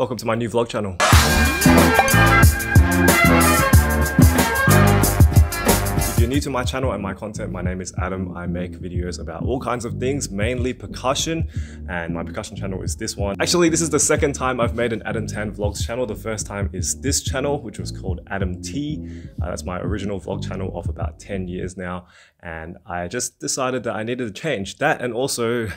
Welcome to my new vlog channel. If you're new to my channel and my content, my name is Adam. I make videos about all kinds of things, mainly percussion, and my percussion channel is this one. Actually, this is the second time I've made an Adam Tan Vlogs channel. The first time is this channel, which was called Adam T. That's my original vlog channel of about 10 years now, and I just decided that I needed to change that, and also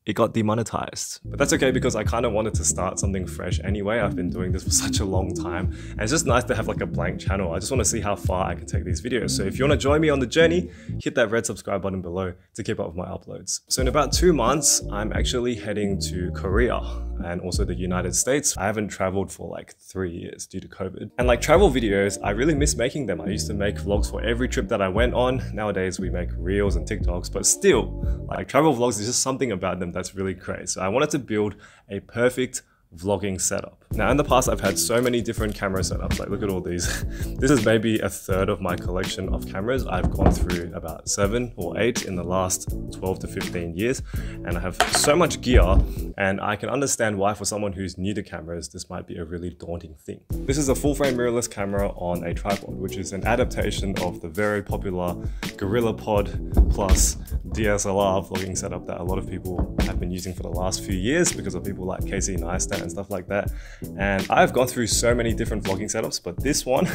it got demonetized. But that's okay because I kind of wanted to start something fresh anyway. I've been doing this for such a long time, and it's just nice to have like a blank channel. I just want to see how far I can take these videos. So if you want to join me on the journey, hit that red subscribe button below to keep up with my uploads. So in about 2 months, I'm actually heading to Korea and also the United States. I haven't traveled for like 3 years due to COVID. And like travel videos, I really miss making them. I used to make vlogs for every trip that I went on. Nowadays we make reels and TikToks, but still, like travel vlogs, there's just something about them that's really great. So I wanted to build a perfect vlogging setup. Now in the past I've had so many different camera setups, like look at all these. This is maybe a third of my collection of cameras. I've gone through about 7 or 8 in the last 12 to 15 years, and I have so much gear, and I can understand why for someone who's new to cameras this might be a really daunting thing. This is a full frame mirrorless camera on a tripod, which is an adaptation of the very popular Gorillapod plus DSLR vlogging setup that a lot of people have been using for the last few years because of people like Casey Neistat and stuff like that. And I've gone through so many different vlogging setups, but this one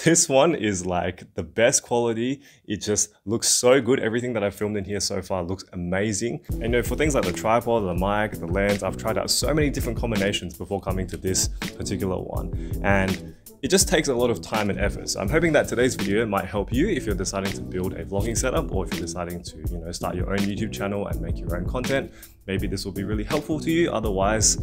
this one is like the best quality. It just looks so good. Everything that I've filmed in here so far looks amazing. And you know, for things like the tripod, the mic, the lens, I've tried out so many different combinations before coming to this particular one, and it just takes a lot of time and effort. So I'm hoping that today's video might help you if you're deciding to build a vlogging setup, or if you're deciding to, you know, start your own YouTube channel and make your own content. Maybe this will be really helpful to you. Otherwise,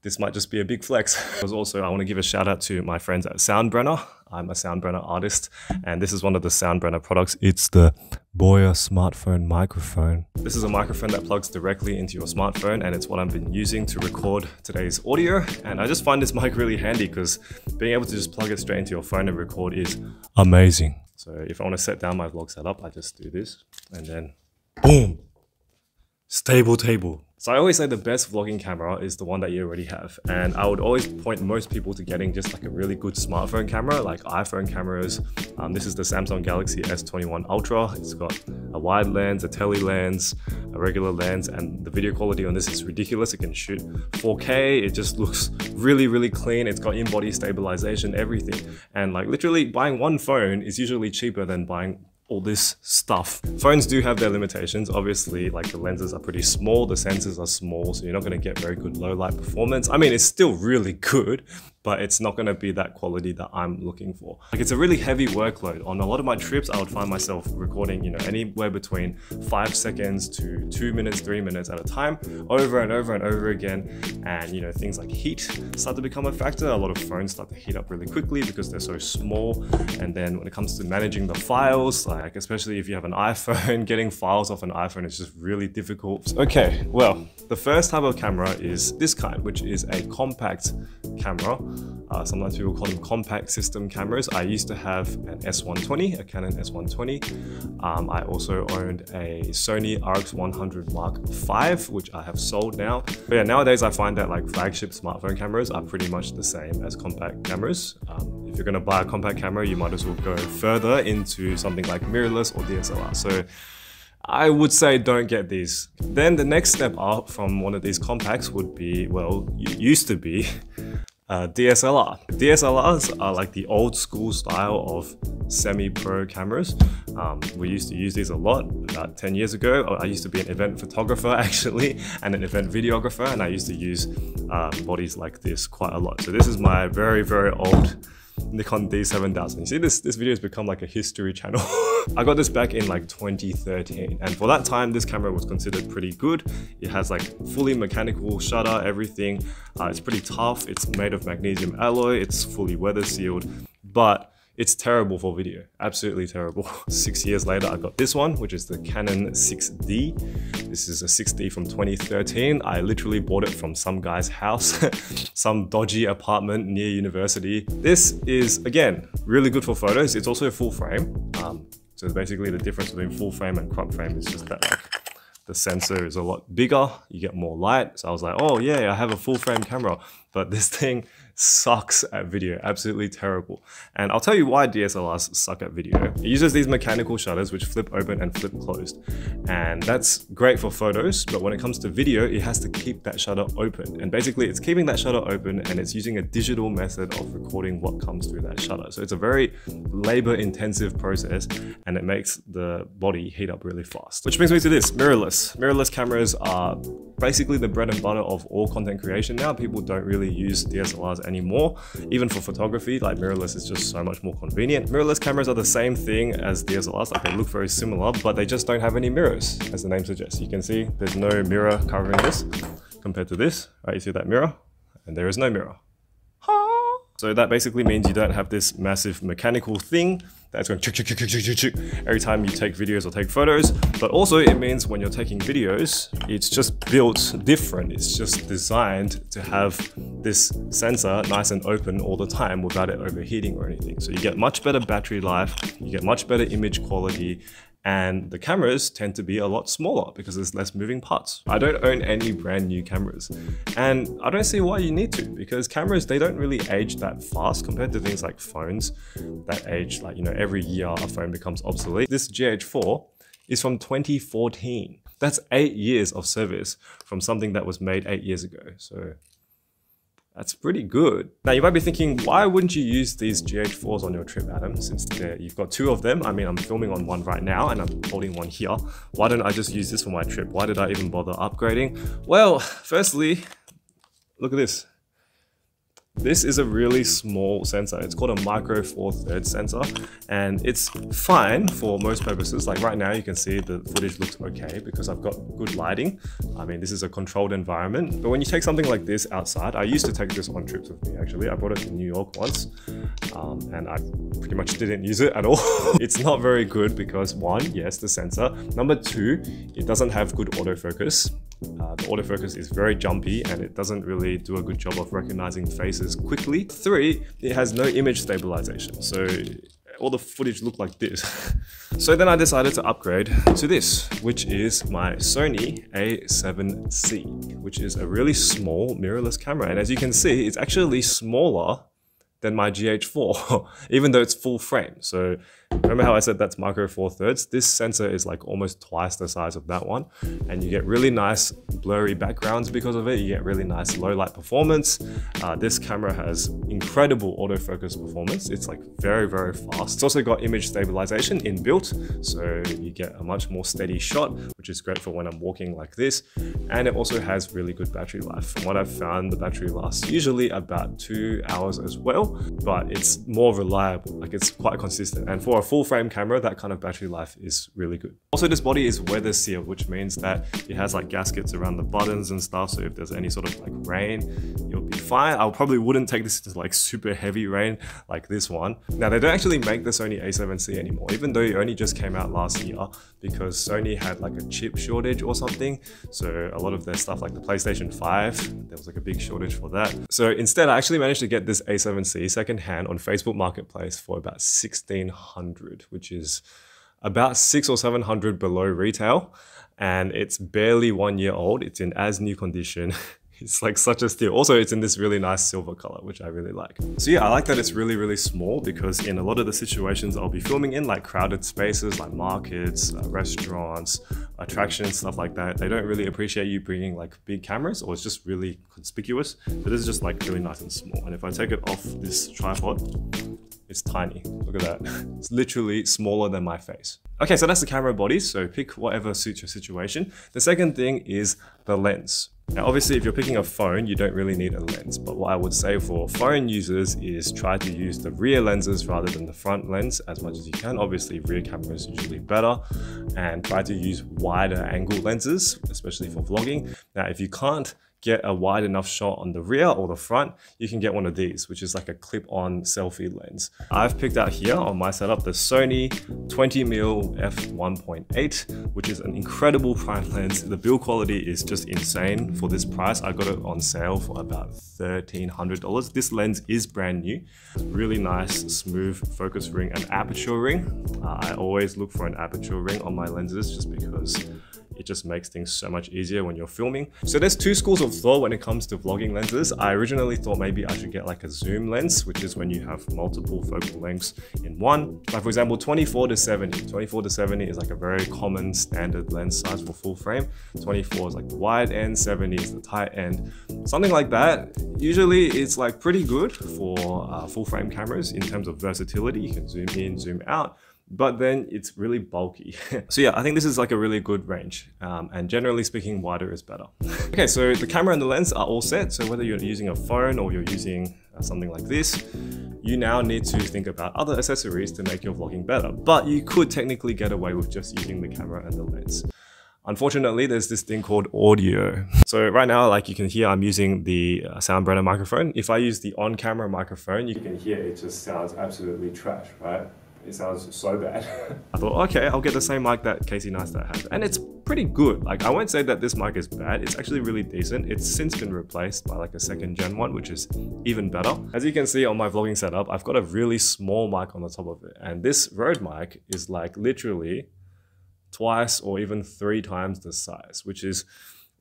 this might just be a big flex. Also, I want to give a shout out to my friends at Soundbrenner. I'm a Soundbrenner artist, and this is one of the Soundbrenner products. It's the BOYA Smartphone Microphone. This is a microphone that plugs directly into your smartphone, and it's what I've been using to record today's audio. And I just find this mic really handy because being able to just plug it straight into your phone and record is amazing. So if I want to set down my vlog setup, I just do this, and then boom, stable table. So I always say the best vlogging camera is the one that you already have. And I would always point most people to getting just like a really good smartphone camera, like iPhone cameras. This is the Samsung Galaxy S21 Ultra. It's got a wide lens, a tele lens, a regular lens, and the video quality on this is ridiculous. It can shoot 4K. It just looks really, really clean. It's got in-body stabilization, everything. And like literally buying one phone is usually cheaper than buying all this stuff. Phones do have their limitations. Obviously, like the lenses are pretty small, the sensors are small, so you're not going to get very good low light performance. I mean, it's still really good, but it's not going to be that quality that I'm looking for. Like, it's a really heavy workload. On a lot of my trips, I would find myself recording, you know, anywhere between 5 seconds to 2 minutes, 3 minutes at a time, over and over and over again. And, you know, things like heat start to become a factor. A lot of phones start to heat up really quickly because they're so small. And then when it comes to managing the files, like especially if you have an iPhone, getting files off an iPhone is just really difficult. Okay, well, the first type of camera is this kind, which is a compact camera. Sometimes people call them compact system cameras. I used to have an S120, a Canon S120. I also owned a Sony RX100 Mark V, which I have sold now. But yeah, nowadays I find that like flagship smartphone cameras are pretty much the same as compact cameras. If you're gonna buy a compact camera, you might as well go further into something like mirrorless or DSLR. So I would say don't get these. Then the next step up from one of these compacts would be, well, used to be DSLR. DSLRs are like the old school style of semi-pro cameras. We used to use these a lot about 10 years ago. I used to be an event photographer actually, and an event videographer, and I used to use bodies like this quite a lot. So this is my very, very old Nikon D7000. You see, this video has become like a history channel. I got this back in like 2013, and for that time this camera was considered pretty good. It has like fully mechanical shutter, everything. It's pretty tough. It's made of magnesium alloy. It's fully weather sealed, but it's terrible for video, absolutely terrible. 6 years later, I got this one, which is the Canon 6D. This is a 6D from 2013. I literally bought it from some guy's house, some dodgy apartment near university. This is, again, really good for photos. It's also full frame. So basically the difference between full frame and crop frame is just that like the sensor is a lot bigger, you get more light. So I was like, oh yeah, I have a full frame camera, but this thing sucks at video, absolutely terrible. And I'll tell you why DSLRs suck at video. It uses these mechanical shutters which flip open and flip closed. And that's great for photos, but when it comes to video, it has to keep that shutter open. And basically it's keeping that shutter open and it's using a digital method of recording what comes through that shutter. So it's a very labor intensive process and it makes the body heat up really fast. Which brings me to this, mirrorless. Mirrorless cameras are basically the bread and butter of all content creation now. People don't really use DSLRs anymore. Even for photography, like mirrorless is just so much more convenient. Mirrorless cameras are the same thing as DSLRs, like they look very similar, but they just don't have any mirrors, as the name suggests. You can see there's no mirror covering this compared to this, right? You see that mirror? And there is no mirror. So that basically means you don't have this massive mechanical thing that's going every time you take videos or take photos. But also it means when you're taking videos, it's just built different. It's just designed to have this sensor nice and open all the time without it overheating or anything. So you get much better battery life, you get much better image quality, and the cameras tend to be a lot smaller because there's less moving parts. I don't own any brand new cameras and I don't see why you need to, because cameras, they don't really age that fast compared to things like phones that age like, you know, every year a phone becomes obsolete. This GH4 is from 2014. That's 8 years of service from something that was made 8 years ago. So that's pretty good. Now you might be thinking, why wouldn't you use these GH4s on your trip, Adam? Since you've got two of them. I mean, I'm filming on one right now and I'm holding one here. Why don't I just use this for my trip? Why did I even bother upgrading? Well, firstly, look at this. This is a really small sensor. It's called a micro 4/3 sensor and it's fine for most purposes. Like right now you can see the footage looks okay because I've got good lighting. I mean, this is a controlled environment. But when you take something like this outside, I used to take this on trips with me actually. I brought it to New York once and I pretty much didn't use it at all. It's not very good because one, yes, the sensor. Number two, it doesn't have good autofocus. The autofocus is very jumpy and it doesn't really do a good job of recognizing faces quickly. 3, it has no image stabilization, so all the footage looked like this. So then I decided to upgrade to this, which is my Sony A7C, which is a really small mirrorless camera. And as you can see, it's actually smaller than my GH4, even though it's full frame. So remember how I said that's micro 4/3? This sensor is like almost twice the size of that one. And you get really nice blurry backgrounds because of it. You get really nice low light performance. This camera has incredible autofocus performance. It's like very, very fast. It's also got image stabilization inbuilt. So you get a much more steady shot, which is great for when I'm walking like this. And it also has really good battery life. From what I've found, the battery lasts usually about 2 hours as well, but it's more reliable. Like it's quite consistent. And for a full frame camera, that kind of battery life is really good. Also, this body is weather sealed, which means that it has like gaskets around the buttons and stuff. So if there's any sort of like rain, you'll be fine. I probably wouldn't take this into like super heavy rain like this one. Now they don't actually make the Sony A7C anymore, even though it only just came out last year because Sony had like a chip shortage or something. So a lot of their stuff like the PlayStation 5, there was like a big shortage for that. So instead I actually managed to get this A7C secondhand on Facebook Marketplace for about $1,600, which is about $600 or $700 below retail, and it's barely 1 year old. It's in as new condition. It's like such a steal. Also, it's in this really nice silver color, which I really like. So yeah, I like that it's really, really small because in a lot of the situations I'll be filming in, like crowded spaces, like markets, restaurants, attractions, stuff like that, they don't really appreciate you bringing like big cameras, or it's just really conspicuous. But this is just like really nice and small. And if I take it off this tripod, it's tiny. Look at that. It's literally smaller than my face. Okay, so that's the camera body. So pick whatever suits your situation. The second thing is the lens. Now, obviously, if you're picking a phone, you don't really need a lens. But what I would say for phone users is try to use the rear lenses rather than the front lens as much as you can. Obviously, rear camera is usually better. And try to use wider angle lenses, especially for vlogging. Now, if you can't get a wide enough shot on the rear or the front, you can get one of these, which is like a clip-on selfie lens. I've picked out here on my setup the Sony 20mm f1.8, which is an incredible prime lens. The build quality is just insane for this price. I got it on sale for about $1,300. This lens is brand new, really nice, smooth focus ring and aperture ring. I always look for an aperture ring on my lenses just because it just makes things so much easier when you're filming. So there's two schools of thought when it comes to vlogging lenses. I originally thought maybe I should get like a zoom lens, which is when you have multiple focal lengths in one. Like for example, 24 to 70. 24 to 70 is like a very common standard lens size for full frame. 24 is like the wide end, 70 is the tight end. Something like that. Usually it's like pretty good for full frame cameras in terms of versatility. You can zoom in, zoom out, but then it's really bulky. So yeah, I think this is like a really good range. And generally speaking, wider is better. Okay, so the camera and the lens are all set. So whether you're using a phone or you're using something like this, you now need to think about other accessories to make your vlogging better. But you could technically get away with just using the camera and the lens. Unfortunately, there's this thing called audio. So right now, like you can hear, I'm using the Soundbrenner microphone. If I use the on-camera microphone, you can hear it just sounds absolutely trash, right? It sounds so bad. I thought, okay, I'll get the same mic that Casey Neistat has. And it's pretty good. Like, I won't say that this mic is bad. It's actually really decent. It's since been replaced by like a second gen one, which is even better. As you can see on my vlogging setup, I've got a really small mic on the top of it. And this Rode mic is like literally twice or even 3 times the size, which is,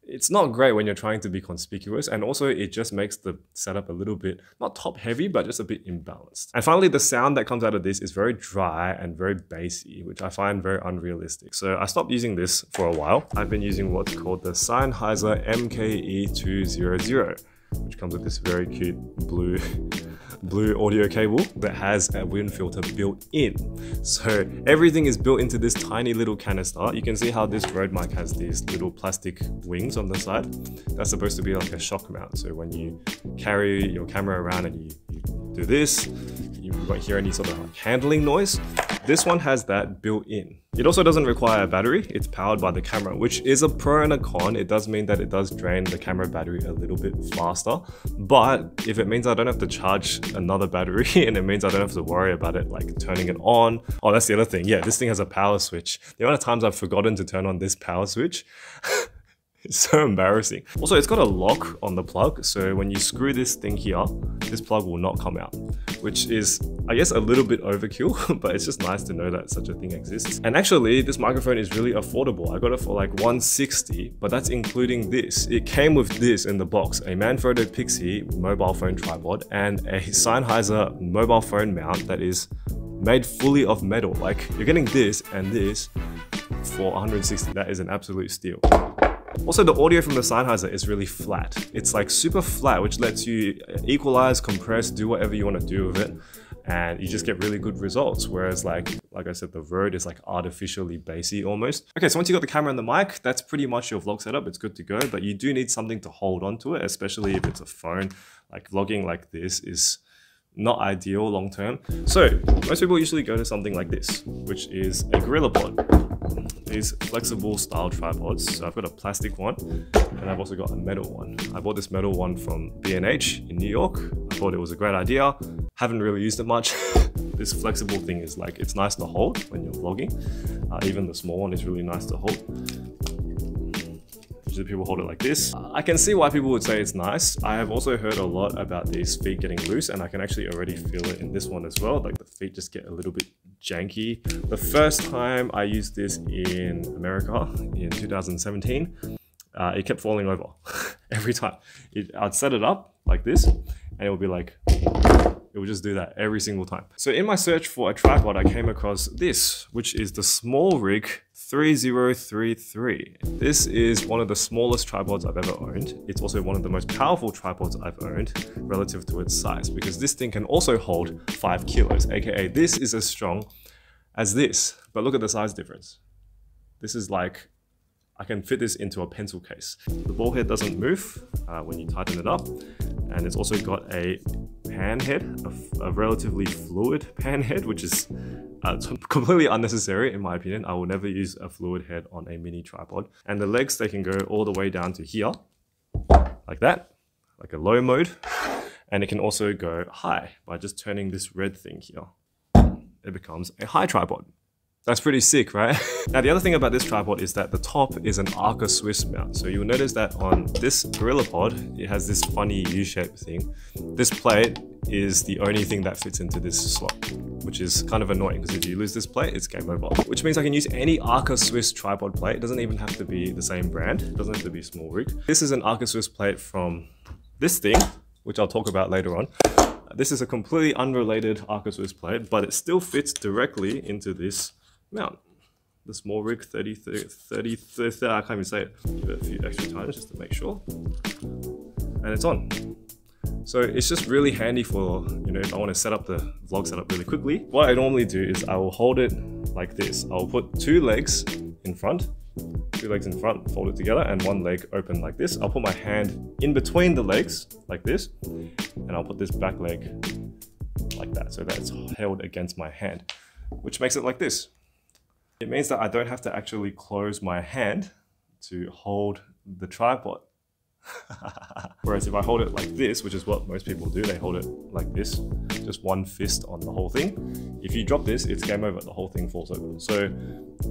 it's not great when you're trying to be conspicuous, and also it just makes the setup a little bit, not top heavy, but just a bit imbalanced. And finally, the sound that comes out of this is very dry and very bassy, which I find very unrealistic. So I stopped using this for a while. I've been using what's called the Sennheiser MKE 200, which comes with this very cute blue audio cable that has a wind filter built in. So everything is built into this tiny little canister. You can see how this Rode mic has these little plastic wings on the side. That's supposed to be like a shock mount. So when you carry your camera around and you do this, you won't hear any sort of like handling noise. This one has that built in. It also doesn't require a battery. It's powered by the camera, which is a pro and a con. It does mean that it does drain the camera battery a little bit faster. But if it means I don't have to charge another battery and it means I don't have to worry about it like turning it on. Oh, that's the other thing. Yeah, this thing has a power switch. The amount of times I've forgotten to turn on this power switch, it's so embarrassing. Also, it's got a lock on the plug. So when you screw this thing here, this plug will not come out, which is, I guess, a little bit overkill, but it's just nice to know that such a thing exists. And actually, this microphone is really affordable. I got it for like $160, but that's including this. It came with this in the box, a Manfrotto Pixie mobile phone tripod and a Sennheiser mobile phone mount that is made fully of metal. Like, you're getting this and this for $160. That is an absolute steal. Also, the audio from the Sennheiser is really flat. It's like super flat, which lets you equalize, compress, do whatever you want to do with it, and you just get really good results. Whereas like I said, the Rode is like artificially bassy almost. Okay, so once you got the camera and the mic, that's pretty much your vlog setup. It's good to go, but you do need something to hold on to it, especially if it's a phone. Like vlogging like this is not ideal long term. So most people usually go to something like this, which is a Gorillapod. These flexible style tripods. So I've got a plastic one and I've also got a metal one. I bought this metal one from B&H in New York. I thought it was a great idea. Haven't really used it much. This flexible thing is like, it's nice to hold when you're vlogging. Even the small one is really nice to hold. Usually people hold it like this. I can see why people would say it's nice. I have also heard a lot about these feet getting loose, and I can actually already feel it in this one as well. Like the feet just get a little bit janky. The first time I used this in America in 2017, it kept falling over every time. I'd set it up like this and it would be like, it would just do that every single time. So in my search for a tripod, I came across this, which is the Smallrig 3033. This is one of the smallest tripods I've ever owned. It's also one of the most powerful tripods I've owned relative to its size, because this thing can also hold 5 kilos, aka this is as strong as this. But look at the size difference. This is like, I can fit this into a pencil case. The ball head doesn't move when you tighten it up. And it's also got a pan head, a relatively fluid pan head, which is completely unnecessary in my opinion. I will never use a fluid head on a mini tripod. And the legs, they can go all the way down to here, like that, like a low mode. And it can also go high by just turning this red thing here. It becomes a high tripod. That's pretty sick, right? Now, the other thing about this tripod is that the top is an Arca Swiss mount. So you'll notice that on this Gorillapod, it has this funny U-shaped thing. This plate is the only thing that fits into this slot. which is kind of annoying because if you lose this plate, it's game over. Which means I can use any Arca Swiss tripod plate. It doesn't even have to be the same brand. It doesn't have to be Smallrig. This is an Arca Swiss plate from this thing, which I'll talk about later on. This is a completely unrelated Arca Swiss plate, but it still fits directly into this mount. The Smallrig 30, I can't even say it. Give it a few extra times just to make sure. And it's on. So it's just really handy for, you know, if I want to set up the vlog setup really quickly. What I normally do is I will hold it like this. I'll put two legs in front, fold it together, and one leg open like this. I'll put my hand in between the legs like this, and I'll put this back leg like that, so that it's held against my hand, which makes it like this. It means that I don't have to actually close my hand to hold the tripod. Whereas if I hold it like this, which is what most people do, they hold it like this, just one fist on the whole thing. If you drop this, it's game over, the whole thing falls over. So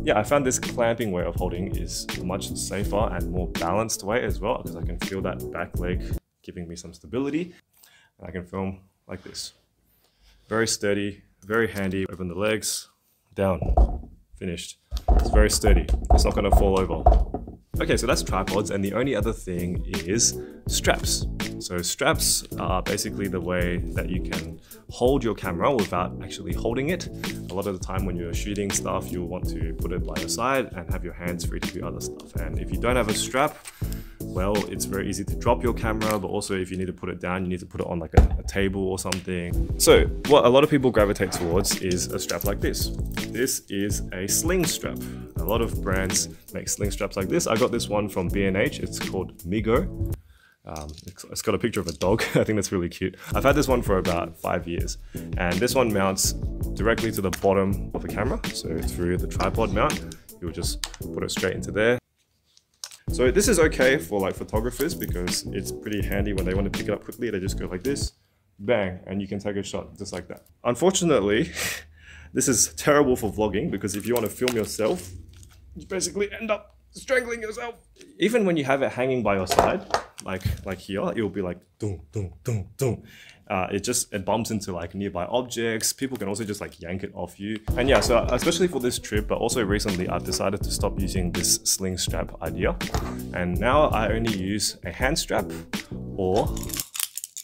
yeah, I found this clamping way of holding is a much safer and more balanced way as well, because I can feel that back leg giving me some stability. And I can film like this. Very sturdy, very handy. Open the legs, down, finished. It's very sturdy, it's not gonna fall over. Okay, so that's tripods, and the only other thing is straps. So straps are basically the way that you can hold your camera without actually holding it. A lot of the time when you're shooting stuff, you'll want to put it by your side and have your hands free to do other stuff. And if you don't have a strap, well, it's very easy to drop your camera, but also if you need to put it down, you need to put it on like a table or something. So what a lot of people gravitate towards is a strap like this. This is a sling strap. A lot of brands make sling straps like this. I got this one from B&H. It's called Miggo. It's got a picture of a dog. I think that's really cute. I've had this one for about 5 years, and this one mounts directly to the bottom of the camera. So through the tripod mount, you'll just put it straight into there. So this is okay for like photographers because it's pretty handy when they want to pick it up quickly. They just go like this, bang, and you can take a shot just like that. Unfortunately, this is terrible for vlogging because if you want to film yourself, you basically end up strangling yourself. Even when you have it hanging by your side, like here, it will be like dum dum dum dum. It bumps into like nearby objects. People can also just like yank it off you. And yeah, so especially for this trip, but also recently, I've decided to stop using this sling strap idea. And now I only use a hand strap or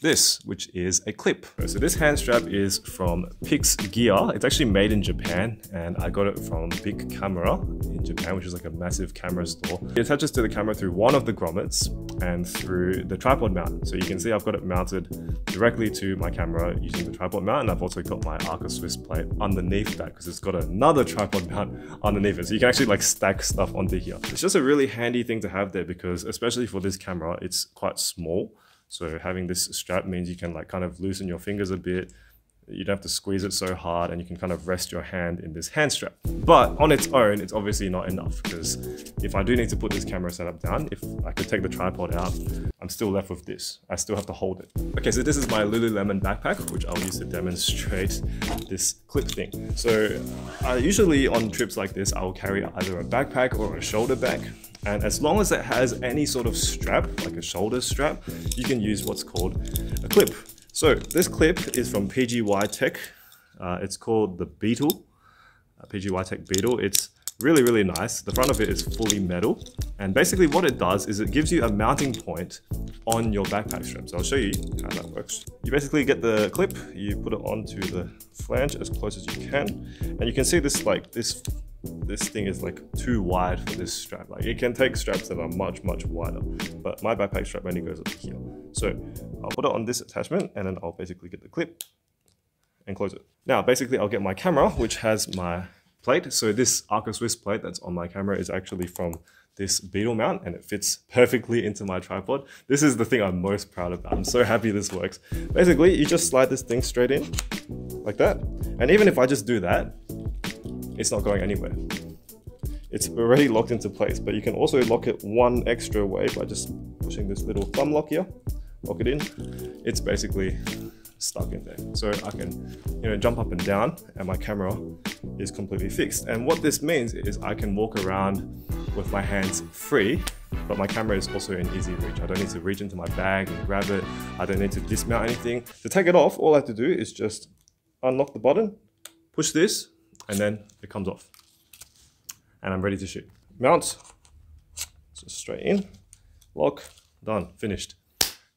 this, which is a clip. So this hand strap is from Pixgear. It's actually made in Japan, and I got it from Big Camera in Japan, which is like a massive camera store. It attaches to the camera through one of the grommets and through the tripod mount. So you can see I've got it mounted directly to my camera using the tripod mount, and I've also got my Arca Swiss plate underneath that because it's got another tripod mount underneath it. So you can actually like stack stuff onto here. It's just a really handy thing to have there because especially for this camera, it's quite small. So having this strap means you can like kind of loosen your fingers a bit. You don't have to squeeze it so hard, and you can kind of rest your hand in this hand strap. But on its own, it's obviously not enough because if I do need to put this camera setup down, if I could take the tripod out, I'm still left with this. I still have to hold it. Okay, so this is my Lululemon backpack, which I'll use to demonstrate this clip thing. So usually on trips like this, I will carry either a backpack or a shoulder bag. And as long as it has any sort of strap, like a shoulder strap, you can use what's called a clip. So this clip is from PGYTECH. It's called the Beetle, PGYTECH Beetle. It's really, really nice. The front of it is fully metal. And basically what it does is it gives you a mounting point on your backpack strap. So I'll show you how that works. You basically get the clip, you put it onto the flange as close as you can. And you can see this, like this thing is like too wide for this strap. Like it can take straps that are much, much wider, but my backpack strap only goes up to here. So I'll put it on this attachment and then I'll basically get the clip and close it. Now, basically I'll get my camera, which has my plate. So this Arca Swiss plate that's on my camera is actually from this Beetle mount, and it fits perfectly into my tripod. This is the thing I'm most proud about. I'm so happy this works. Basically, you just slide this thing straight in like that. And even if I just do that, it's not going anywhere. It's already locked into place, but you can also lock it one extra way by just pushing this little thumb lock here, lock it in. It's basically stuck in there. So I can, jump up and down, and my camera is completely fixed. And what this means is I can walk around with my hands free, but my camera is also in easy reach. I don't need to reach into my bag and grab it. I don't need to dismount anything. To take it off, all I have to do is just unlock the button, push this, and then it comes off. And I'm ready to shoot. Mount, just straight in, lock, done, finished.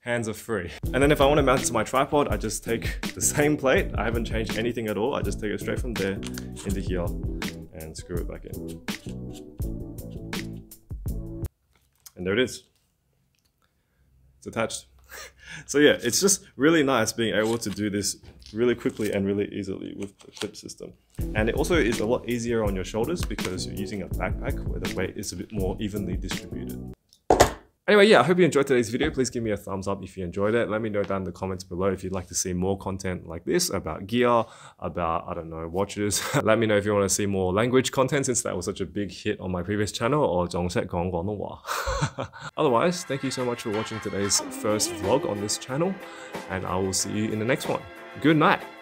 Hands are free. And then if I want to mount it to my tripod, I just take the same plate. I haven't changed anything at all. I just take it straight from there into here and screw it back in. And there it is. It's attached. So yeah, it's just really nice being able to do this really quickly and really easily with the clip system. And it also is a lot easier on your shoulders because you're using a backpack where the weight is a bit more evenly distributed. Anyway, yeah, I hope you enjoyed today's video. Please give me a thumbs up if you enjoyed it. Let me know down in the comments below if you'd like to see more content like this about gear, about, I don't know, watches. Let me know if you want to see more language content since that was such a big hit on my previous channel, or 仲識講廣東話. Otherwise, thank you so much for watching today's first vlog on this channel, and I will see you in the next one. Good night.